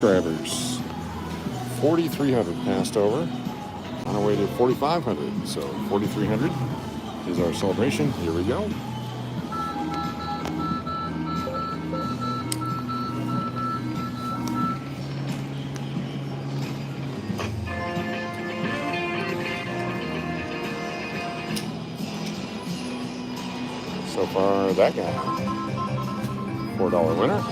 subscribers. 4,300 passed over. On our way to 4,500. So 4,300 is our celebration. Here we go. So far, that guy. $4 winner.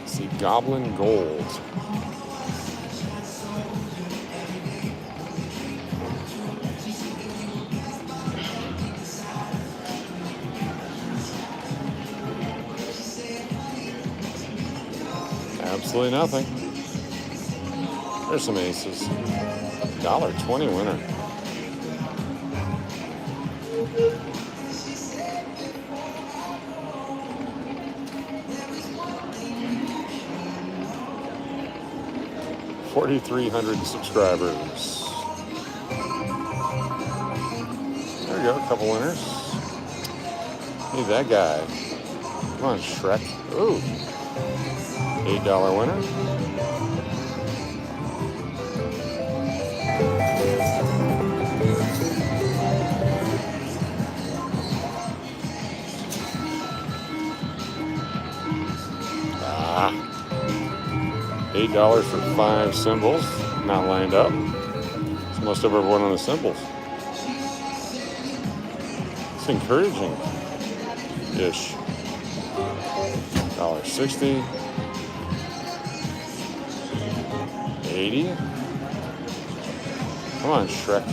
See, Goblin Gold. Absolutely nothing. There's some aces. $1.20 winner. $4,300 subscribers. There we go, a couple winners. Need that guy. Come on, SHREK. Ooh. $8 winner. $8 for 5 symbols. Not lined up. It's most of everyone on the symbols. It's encouraging-ish. $1.60. 80. Come on, SHREK.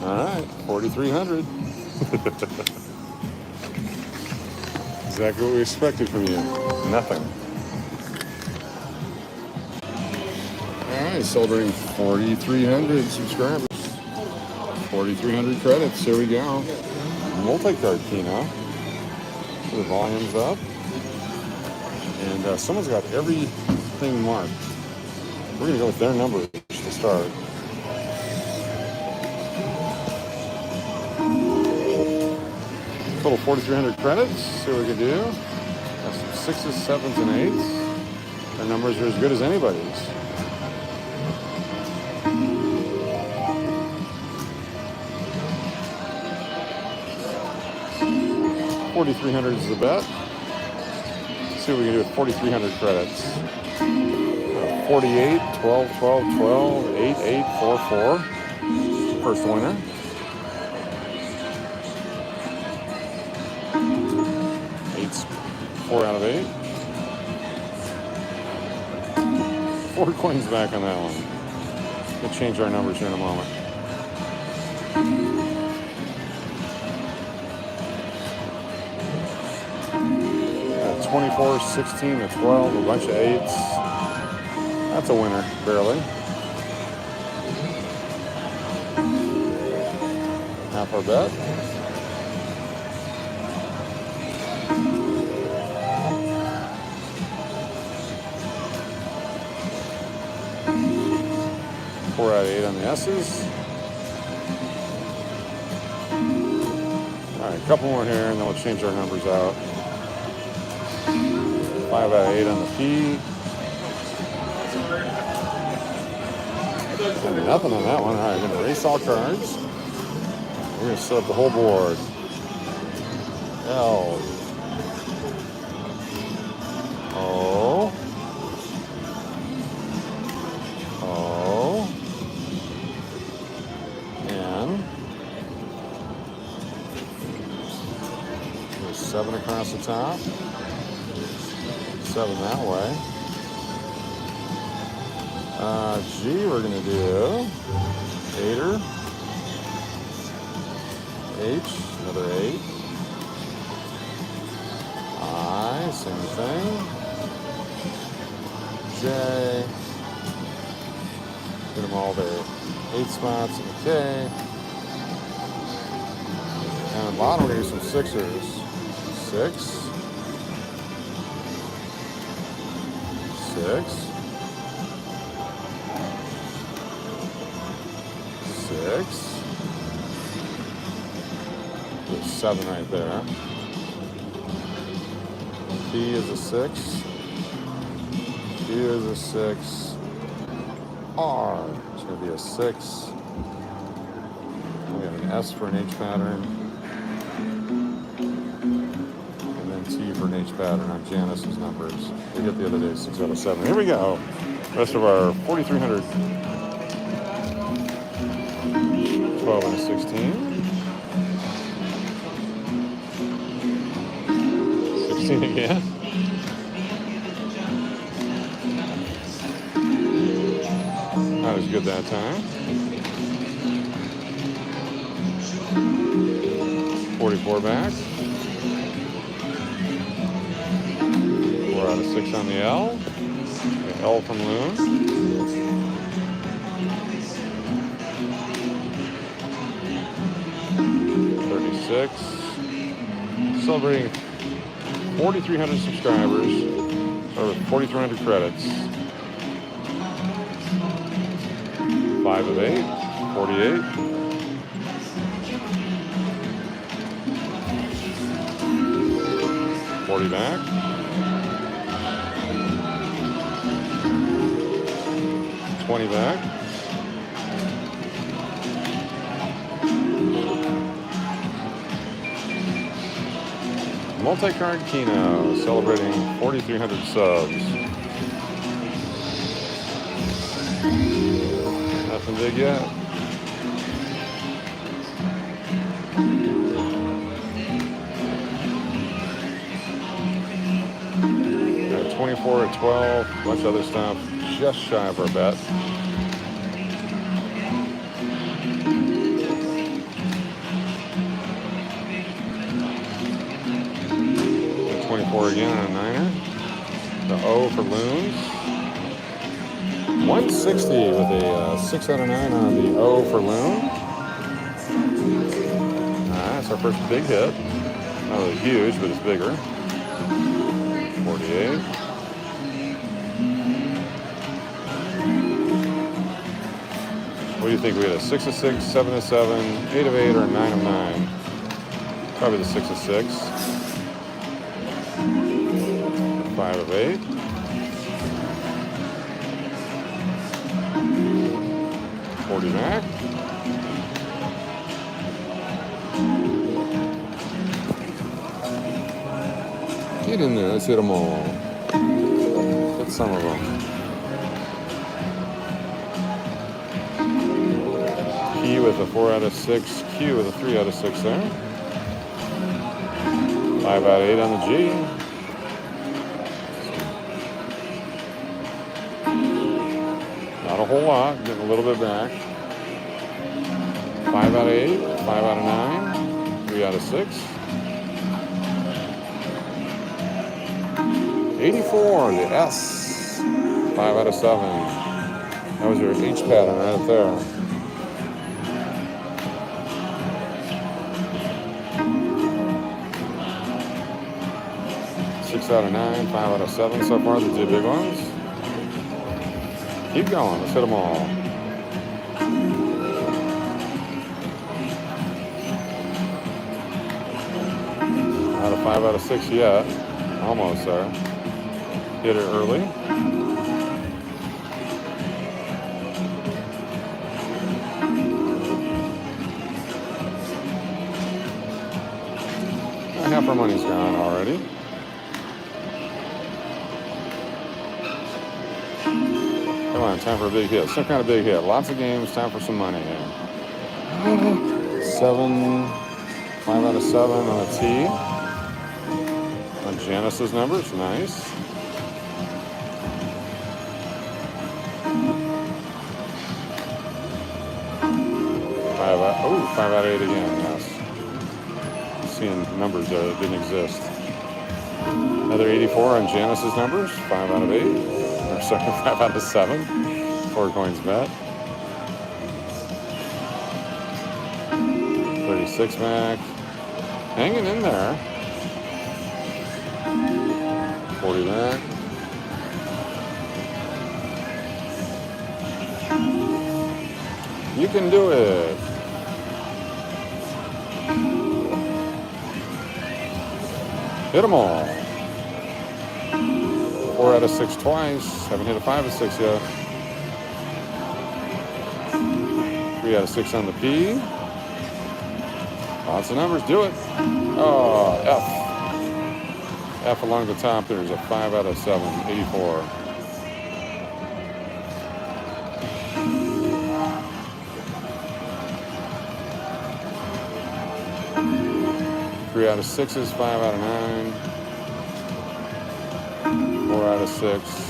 All right, 4,300. Exactly what we expected from you. Nothing. All right, celebrating 4,300 subscribers. 4,300 credits. Here we go. Multi-card Keno. So the volume's up. And someone's got everything marked. We're going to go with their numbers to start. Total 4,300 credits. See what we can do. Got some 6s, 7s, and 8s. Their numbers are as good as anybody's. $4,300 is the bet. Let's see what we can do with 4,300 credits. 48, 12, 12, 12, 8, 8, 4, 4. First winner. Eight's 4 out of 8. 4 coins back on that one. We'll change our numbers here in a moment. 24, 16, and 12, a bunch of 8s. That's a winner, barely. Half our bet. Four out of 8 on the S's. All right, a couple more here, and then we'll change our numbers out. 5 out of 8 on the P. And nothing on that one. All right, we're going to erase all cards. We're going to set up the whole board. L. O. O. N. 7 7 across the top. 7 that way. G, we're going to do 8er. H, another 8. I, same thing. J, get them all there. 8 spots in the K. And at the bottom, we're going to do some 6ers. 6. 6. 6. There's 7 right there. P is a 6. Q is a 6. R is going to be a 6. We have an S for an H pattern. And then T for an H pattern on Janice's numbers. We hit the other day 6 out of 7. Here we go. Rest of our 4,300. 12 and a 16. 16 again. Not as good that time. 44 back. 4 out of 6 on the L. The L from Loon. 36. Celebrating 4,300 subscribers, or 4,300 credits. 5 of 8, 48. 40 back. 20 back. Multi-card Keno, celebrating 4,300 subs. Nothing big yet. Got 24 at 12, bunch of other stuff, just shy of our bet. 24 again on a 9er. The O for Loons. 160 with a 6 out of 9 on the O for Loon. That's our first big hit. Not really huge, but it's bigger. 48. What do you think? We had a 6 of 6, 7 of 7, 8 of 8, or 9 of 9? Probably the 6 of 6. 5 of 8. 40 back. Get in there, let's hit them all. Hit some of them. P with a 4 out of 6, Q with a 3 out of 6 there. 5 out of 8 on the G. Not a whole lot, getting a little bit back. 5 out of 8, 5 out of 9, 3 out of 6. 84, the S, 5 out of 7. That was your H pattern right there. Out of 9, 5 out of 7 so far, the two big ones. Keep going, let's hit them all. Not a 5 out of 6 yet. Almost there. Hit it early. Half our money's gone already. Come on, time for a big hit. Some kind of big hit. Lots of games, time for some money here. 7, 5 out of 7 on a T. On Janice's numbers, nice. 5 out of 8 again, yes. Seeing numbers there that didn't exist. Another 84 on Janice's numbers, 5 out of 8. Or sorry, 5 out of 7. 4 coins bet. 36 Mac. Hanging in there. 40 Mac. You can do it. Hit them all. 4 out of 6 twice. Haven't hit a 5 out of 6 yet. 3 out of 6 on the P. Lots of numbers. Do it. Oh, F. F along the top. There's a 5 out of 7. 84. Three out of 6s, 5 out of 9, 4 out of 6.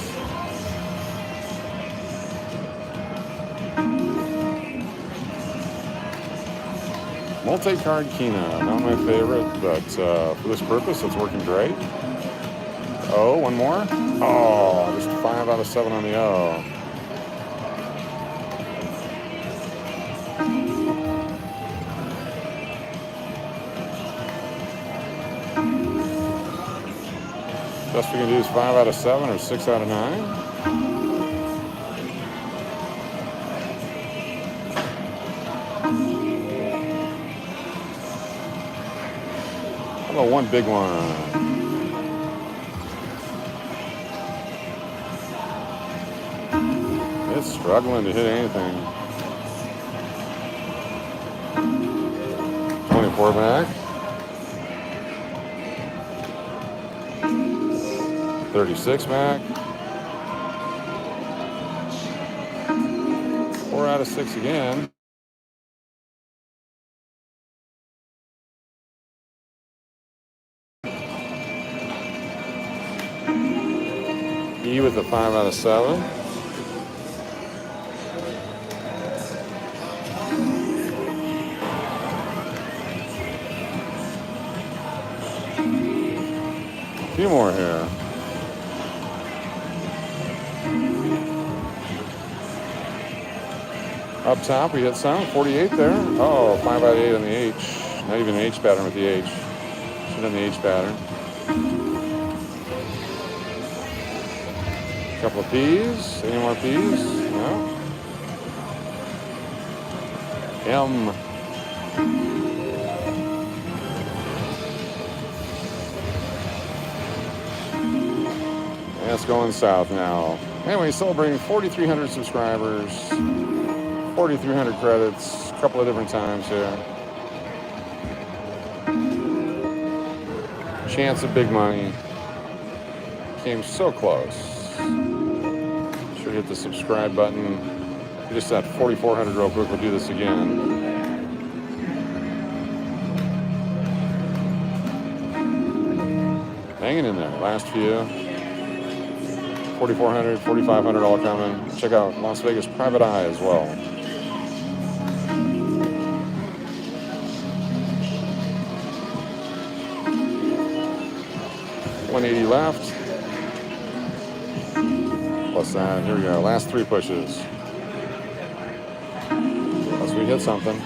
Multi-card Keno, not my favorite, but for this purpose, it's working great. Oh, one more. Oh, just 5 out of 7 on the O. Best we can do is 5 out of 7 or 6 out of 9. How about one big one? It's struggling to hit anything. 24 back. 36 Mac. 4 out of 6 again. E with a 5 out of 7. A few more here. Up top, we hit some. 48 there. Oh, 5 out of 8 on the H. Not even an H pattern with the H. Should have done the H pattern. Couple of P's. Any more P's? No. M. That's going south now. Anyway, celebrating 4,300 subscribers. 4,300 credits, a couple of different times here. Chance of big money. Came so close. Should hit the subscribe button. We just at 4,400 real quick. We'll do this again. Hanging in there. Last few. 4,400, 4,500 all coming. Check out Las Vegas Private Eye as well. 180 left. Plus that. Here we go. Last 3 pushes. Unless we hit something.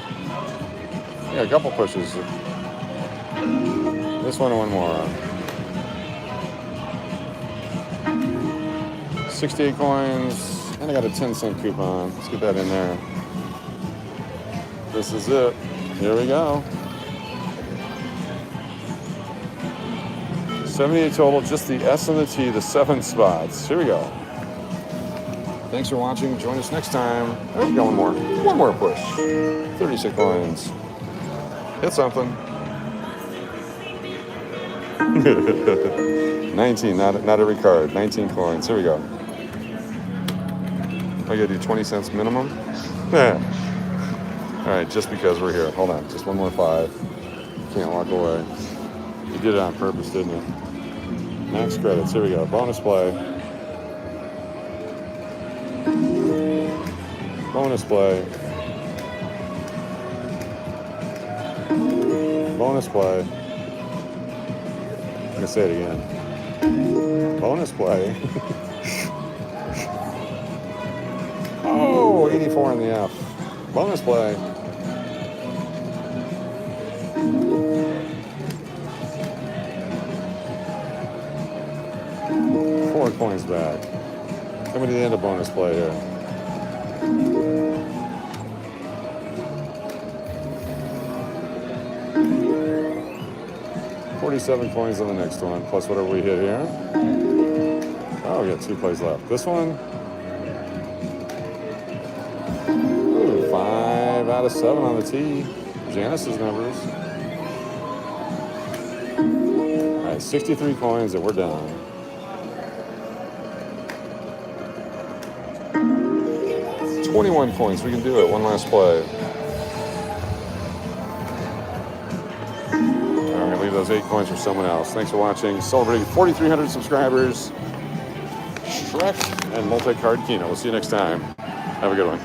Yeah, a couple pushes. This one and one more. 68 coins. And I got a 10-cent coupon. Let's get that in there. This is it. Here we go. 78 total, just the S and the T, the 7 spots. Here we go. Thanks for watching. Join us next time. Oh, we got one more. One more push. 36 coins. Hit something. 19, not every card. 19 coins. Here we go. I gotta do 20 cents minimum. Yeah. All right, just because we're here. Hold on, just one more 5. Can't walk away. You did it on purpose, didn't you? Max credits. Here we go. Bonus play. Bonus play. Bonus play. I'm gonna say it again. Bonus play. Oh, 84 in the F. Bonus play. Four coins back. Coming to the end of bonus play here. $47 coins on the next one, plus whatever we hit here. Oh, we got 2 plays left. This one, 5 out of 7 on the tee. Janice's numbers. All right, 63 coins and we're done. $21 coins, we can do it. One last play. I'm gonna leave those 8 coins for someone else. Thanks for watching. Celebrating 4,300 subscribers. SHREK and multi-card Keno. We'll see you next time. Have a good one.